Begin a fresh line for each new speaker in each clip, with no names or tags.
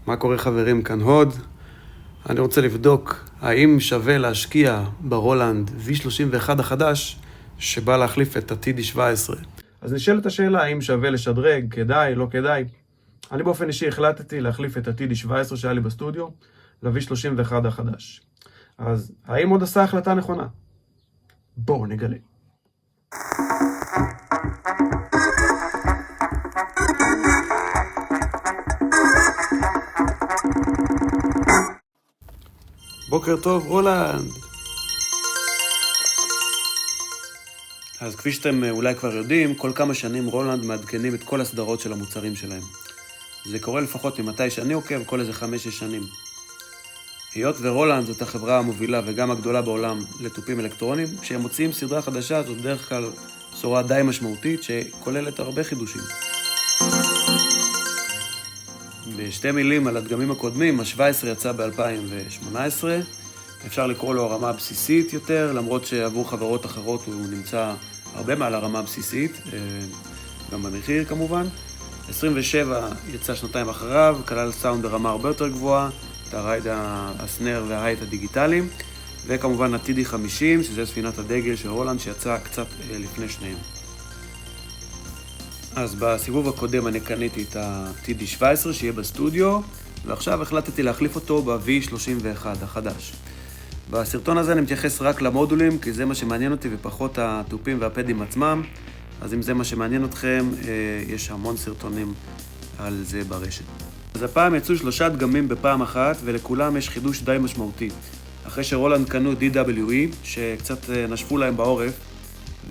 מה קורה חברים? כאן הוד. אני רוצה לבדוק האם שווה להשקיע ברולנד V31 החדש שבא להחליף את ה-TD17. אז נשאלת השאלה האם שווה לשדרג, כדאי, לא כדאי. אני באופן אישי החלטתי להחליף את ה-TD17 שהיה לי בסטודיו ל-V31 החדש. אז האם עוד עשה החלטה נכונה? בואו נגלה. בוקר טוב רולנד. אז כפי שאתם אולי כבר יודעים, כל כמה שנים רולנד מעדכנים את כל הסדרות של המוצרים שלהם. זה קורה לפחות ממתי שאני עוקב, כל איזה 5-6 שנים. היות ורולנד זאת החברה המובילה וגם הגדולה בעולם לתופים אלקטרונים, כשהם מוציאים סדרה חדשה זאת בדרך כלל בשורה די משמעותית שכוללת הרבה חידושים. בשתי מילים על הדגמים הקודמים, ה-17 יצא ב-2018, אפשר לקרוא לו הרמה הבסיסית יותר, למרות שעבור חברות אחרות הוא נמצא הרבה מעל הרמה הבסיסית, גם במחיר כמובן. 27 יצא שנתיים אחריו, כלל סאונד ברמה הרבה יותר גבוהה, את הרייד הסנר וההייט הדיגיטליים, וכמובן ה-TD50, שזה ספינת הדגל של רולנד שיצא קצת לפני שניהם. אז בסיבוב הקודם אני קניתי את ה-TD17 שיהיה בסטודיו, ועכשיו החלטתי להחליף אותו ב-V31 החדש. בסרטון הזה אני מתייחס רק למודולים, כי זה מה שמעניין אותי ופחות הטופים והפדים עצמם. אז אם זה מה שמעניין אתכם, יש המון סרטונים על זה ברשת. אז הפעם יצאו 3 דגמים בפעם אחת, ולכולם יש חידוש די משמעותי. אחרי שרולנד קנו DWE, שקצת נשפו להם בעורף,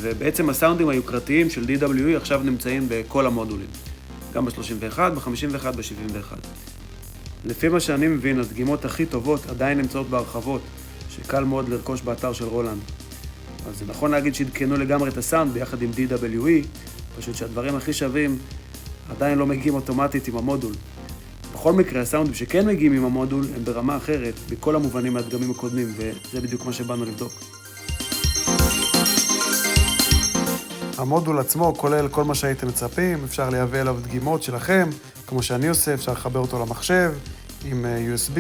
ובעצם הסאונדים היוקרתיים של DWE עכשיו נמצאים בכל המודולים. גם ב-31, ב-51, ב-71. לפי מה שאני מבין, הדגימות הכי טובות עדיין נמצאות בהרחבות, שקל מאוד לרכוש באתר של רולנד. אז זה נכון להגיד שעדכנו לגמרי את הסאונד ביחד עם DWE, פשוט שהדברים הכי שווים עדיין לא מגיעים אוטומטית עם המודול. בכל מקרה, הסאונדים שכן מגיעים עם המודול הם ברמה אחרת, בכל המובנים מהדגמים הקודמים, וזה בדיוק מה שבאנו לבדוק. המודול עצמו כולל כל מה שהייתם מצפים, אפשר לייבא אליו דגימות שלכם, כמו שאני עושה, אפשר לחבר אותו למחשב עם USB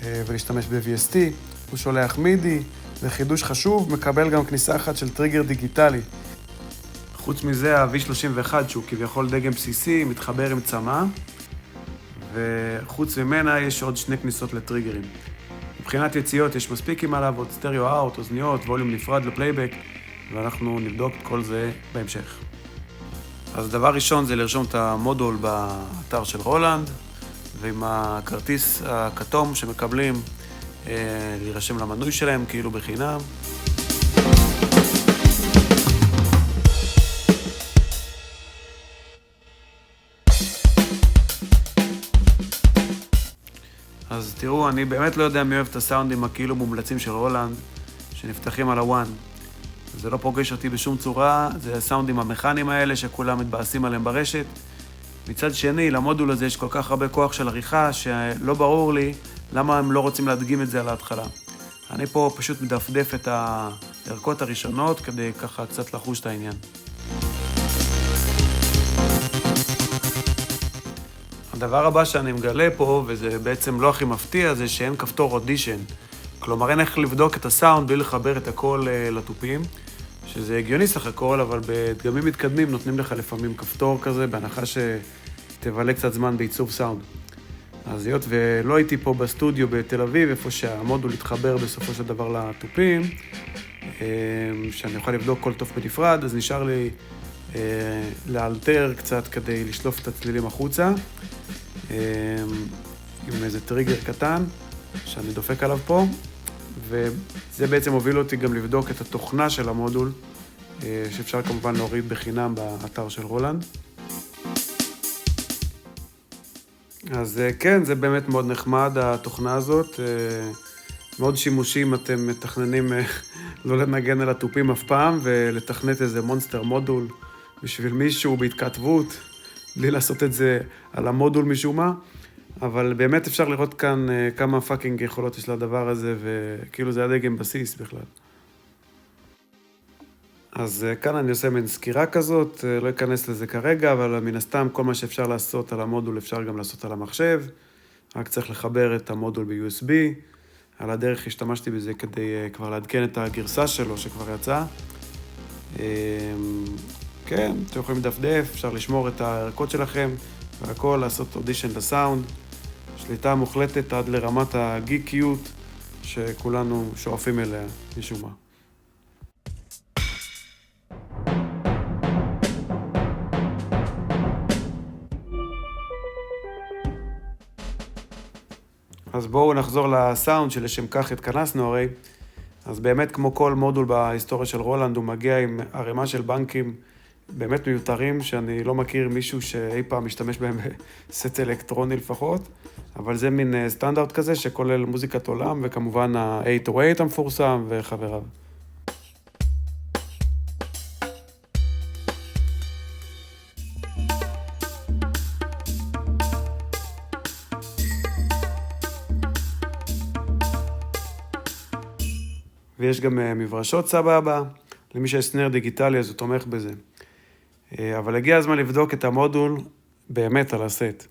ולהשתמש ב-VST, הוא שולח מידי, וחידוש חשוב, מקבל גם כניסה אחת של טריגר דיגיטלי. חוץ מזה, ה-V31 שהוא כביכול דגם בסיסי, מתחבר עם צמא, וחוץ ממנה יש עוד 2 כניסות לטריגרים. מבחינת יציאות יש מספיק עם עליו עוד סטריאו אאוט, אוזניות, ווליום נפרד לפלייבק, ואנחנו נבדוק את כל זה בהמשך. אז דבר ראשון זה לרשום את המודול באתר של רולנד, ועם הכרטיס הכתום שמקבלים להירשם למנוי שלהם כאילו בחינם. אז תראו, אני באמת לא יודע מי אוהב את הסאונדים הכאילו מומלצים של רולנד שנפתחים על הוואן. זה לא פוגש אותי בשום צורה, זה הסאונדים המכניים האלה שכולם מתבאסים עליהם ברשת. מצד שני, למודול הזה יש כל כך הרבה כוח של עריכה שלא ברור לי למה הם לא רוצים להדגים את זה על ההתחלה. אני פה פשוט מדפדף את הערכות הראשונות כדי ככה קצת לחוש את העניין. הדבר הבא שאני מגלה פה, וזה בעצם לא הכי מפתיע, זה שאין כפתור אודישן. כלומר, אין איך לבדוק את הסאונד בלי לחבר את הכל לטופים, שזה הגיוני סך הכל, אבל בדגמים מתקדמים נותנים לך לפעמים כפתור כזה, בהנחה שתבלה קצת זמן בעיצוב סאונד. אז היות ולא הייתי פה בסטודיו בתל אביב, איפה שהמודול התחבר בסופו של דבר לטופים, שאני יכול לבדוק כל טוף בנפרד, אז נשאר לי לאלתר קצת כדי לשלוף את הצלילים החוצה, עם איזה טריגר קטן שאני דופק עליו פה, וזה בעצם הוביל אותי גם לבדוק את התוכנה של המודול, שאפשר כמובן להוריד בחינם באתר של רולנד. אז כן, זה באמת מאוד נחמד, התוכנה הזאת. מאוד שימושי אם אתם מתכננים לא לנגן על הטופים אף פעם, ולתכנת איזה מונסטר מודול בשביל מישהו בהתכתבות, בלי לעשות את זה על המודול משום מה. אבל באמת אפשר לראות כאן כמה פאקינג יכולות יש לדבר הזה, וכאילו זה הדגם בסיס בכלל. אז כאן אני עושה מין סקירה כזאת, לא אכנס לזה כרגע, אבל מן הסתם כל מה שאפשר לעשות על המודול אפשר גם לעשות על המחשב. רק צריך לחבר את המודול ב-USB. על הדרך השתמשתי בזה כדי כבר לעדכן את הגרסה שלו שכבר יצא. כן, אתם יכולים לדפדף, אפשר לשמור את הערכות שלכם והכל, לעשות אודישן לסאונד. שליטה מוחלטת עד לרמת הגיקיות שכולנו שואפים אליה משום מה. אז בואו נחזור לסאונד שלשם כך התכנסנו הרי. אז באמת כמו כל מודול בהיסטוריה של רולנד, הוא מגיע עם ערימה של בנקים באמת מיותרים, שאני לא מכיר מישהו שאי פעם משתמש בהם בסט אלקטרוני לפחות, אבל זה מין סטנדרט כזה שכולל מוזיקת עולם, וכמובן ה-808 המפורסם וחבריו. ויש גם מברשות סבבה, למי שיש סנר דיגיטלי אז הוא תומך בזה. אבל הגיע הזמן לבדוק את המודול באמת על הסט.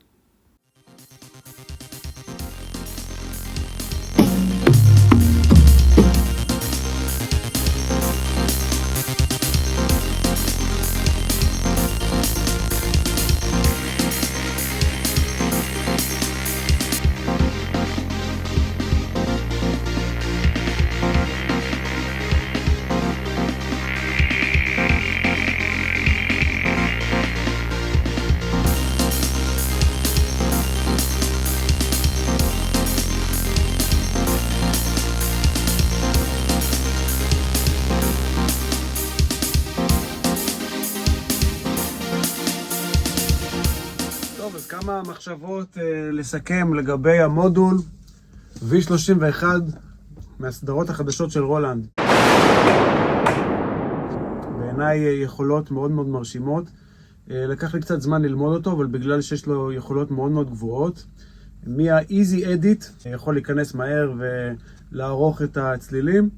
אז כמה מחשבות לסכם לגבי המודול V31 מהסדרות החדשות של רולנד. בעיניי יכולות מאוד מאוד מרשימות. לקח לי קצת זמן ללמוד אותו, אבל בגלל שיש לו יכולות מאוד מאוד גבוהות. מה-Easy Edit יכול להיכנס מהר ולערוך את הצלילים,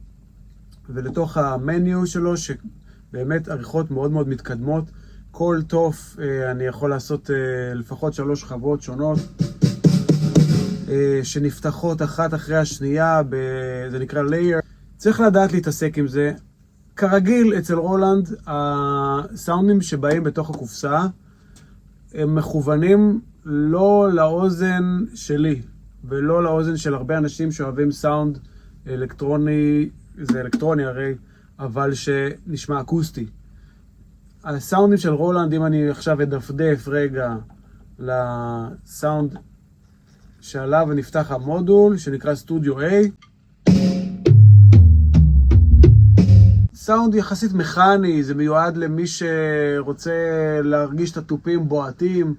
ולתוך המניו שלו שבאמת עריכות מאוד מאוד מתקדמות. כל תוף אני יכול לעשות לפחות 3 שכבות שונות שנפתחות אחת אחרי השנייה, זה נקרא layer. צריך לדעת להתעסק עם זה. כרגיל אצל רולנד הסאונדים שבאים בתוך הקופסה הם מכוונים לא לאוזן שלי ולא לאוזן של הרבה אנשים שאוהבים סאונד אלקטרוני, זה אלקטרוני הרי, אבל שנשמע אקוסטי. הסאונדים של רולנד, אם אני עכשיו אדפדף רגע לסאונד שעליו נפתח המודול, שנקרא סטודיו A. סאונד יחסית מכני, זה מיועד למי שרוצה להרגיש את הטופים בועטים,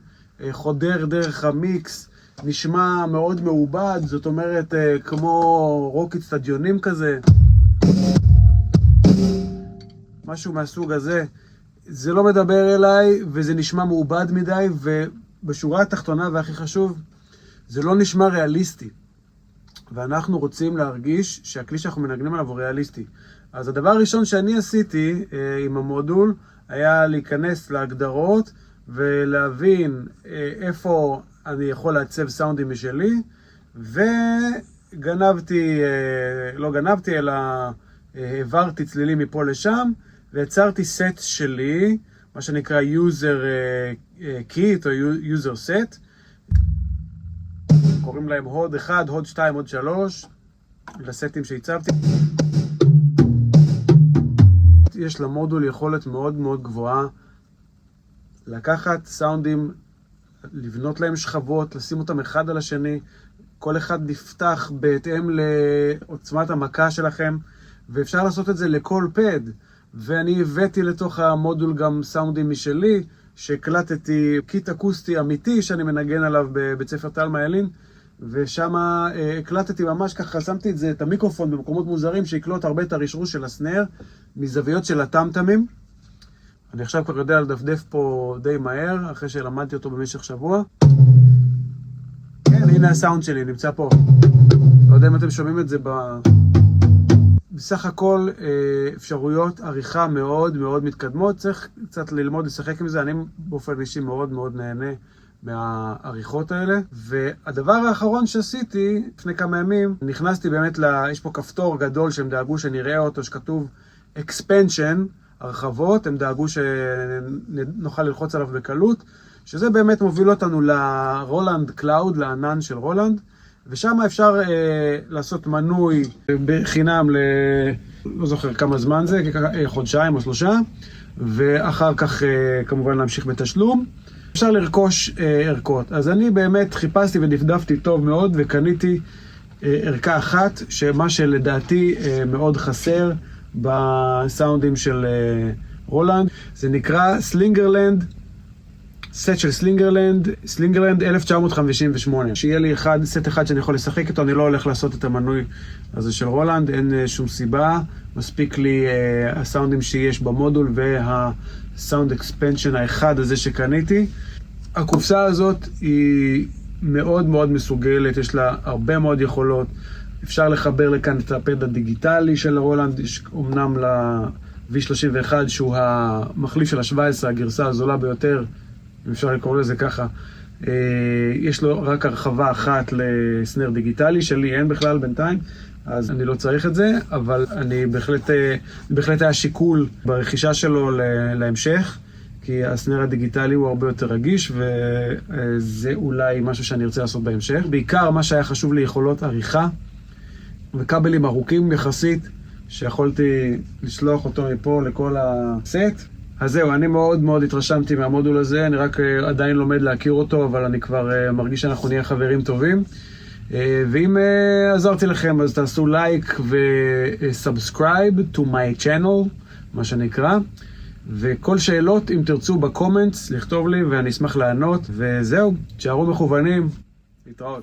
חודר דרך המיקס, נשמע מאוד מעובד, זאת אומרת כמו רוק אצטדיונים כזה. משהו מהסוג הזה. זה לא מדבר אליי וזה נשמע מעובד מדי, ובשורה התחתונה והכי חשוב, זה לא נשמע ריאליסטי. ואנחנו רוצים להרגיש שהכלי שאנחנו מנגנים עליו הוא ריאליסטי. אז הדבר הראשון שאני עשיתי עם המודול היה להיכנס להגדרות ולהבין איפה אני יכול לעצב סאונדים משלי, וגנבתי, לא גנבתי אלא העברתי צלילים מפה לשם, ויצרתי סט שלי, מה שנקרא user kit או user set. קוראים להם הוד 1, הוד 2, הוד 3, לסטים שהצבתי. יש למודול יכולת מאוד מאוד גבוהה לקחת סאונדים, לבנות להם שכבות, לשים אותם אחד על השני, כל אחד נפתח בהתאם לעוצמת המכה שלכם, ואפשר לעשות את זה לכל פד. ואני הבאתי לתוך המודול גם סאונדים משלי, שהקלטתי קיט אקוסטי אמיתי שאני מנגן עליו בבית ספר תלמה ילין, ושם הקלטתי ממש ככה, שמתי את המיקרופון במקומות מוזרים שיקלוט הרבה את הרשרוש של הסנר, מזוויות של הטמטמים. אני עכשיו כבר יודע לדפדף פה די מהר, אחרי שלמדתי אותו במשך שבוע. כן, הנה הסאונד שלי, נמצא פה. לא יודע אם אתם שומעים את זה בסך הכל אפשרויות עריכה מאוד מאוד מתקדמות. צריך קצת ללמוד לשחק עם זה. אני באופן אישי מאוד מאוד נהנה מהעריכות האלה. והדבר האחרון שעשיתי, לפני כמה ימים, נכנסתי באמת יש פה כפתור גדול שהם דאגו שנראה אותו, שכתוב expansion, הרחבות, הם דאגו שנוכל ללחוץ עליו בקלות, שזה באמת מוביל אותנו לרולנד קלאוד, לענן של רולנד, ושם אפשר לעשות מנוי בחינם לא זוכר כמה זמן זה, חודשיים או 3, ואחר כך כמובן להמשיך בתשלום. אפשר לרכוש ערכות. אז אני באמת חיפשתי ודפדפתי טוב מאוד, וקניתי ערכה אחת, שמה שלדעתי מאוד חסר בסאונדים של רולנד, זה נקרא סלינגרלנד, סט של סלינגרלנד 1958. שיהיה לי סט אחד שאני יכול לשחק איתו, אני לא הולך לעשות את המנוי הזה של רולנד, אין שום סיבה, מספיק לי הסאונדים שיש במודול והסאונד אקספנשן האחד הזה שקניתי. הקופסה הזאת היא מאוד מאוד מסוגלת, יש לה הרבה מאוד יכולות, אפשר לחבר לכאן את הפד הדיגיטלי של רולנד, יש אומנם ל-V31 שהוא המחליף של ה-17, הגרסה הזולה ביותר, אם אפשר לקרוא לזה ככה. יש לו רק הרחבה אחת לסנר דיגיטלי, שלי אין בכלל בינתיים, אז אני לא צריך את זה, אבל אני בהחלט היה שיקול ברכישה שלו להמשך, כי הסנר הדיגיטלי הוא הרבה יותר רגיש, וזה אולי משהו שאני ארצה לעשות בהמשך. בעיקר מה שהיה חשוב לי יכולות עריכה, וכבלים ארוכים יחסית, שיכולתי לשלוח אותו מפה לכל הסט. אז זהו, אני מאוד מאוד התרשמתי מהמודול הזה, אני רק עדיין לומד להכיר אותו, אבל אני כבר מרגיש שאנחנו נהיה חברים טובים. ואם עזרתי לכם, אז תעשו לייק ו-subscribe to my channel, מה שנקרא. וכל שאלות, אם תרצו בקומנטס, לכתוב לי ואני אשמח לענות. וזהו, תשארו מכוונים. להתראות.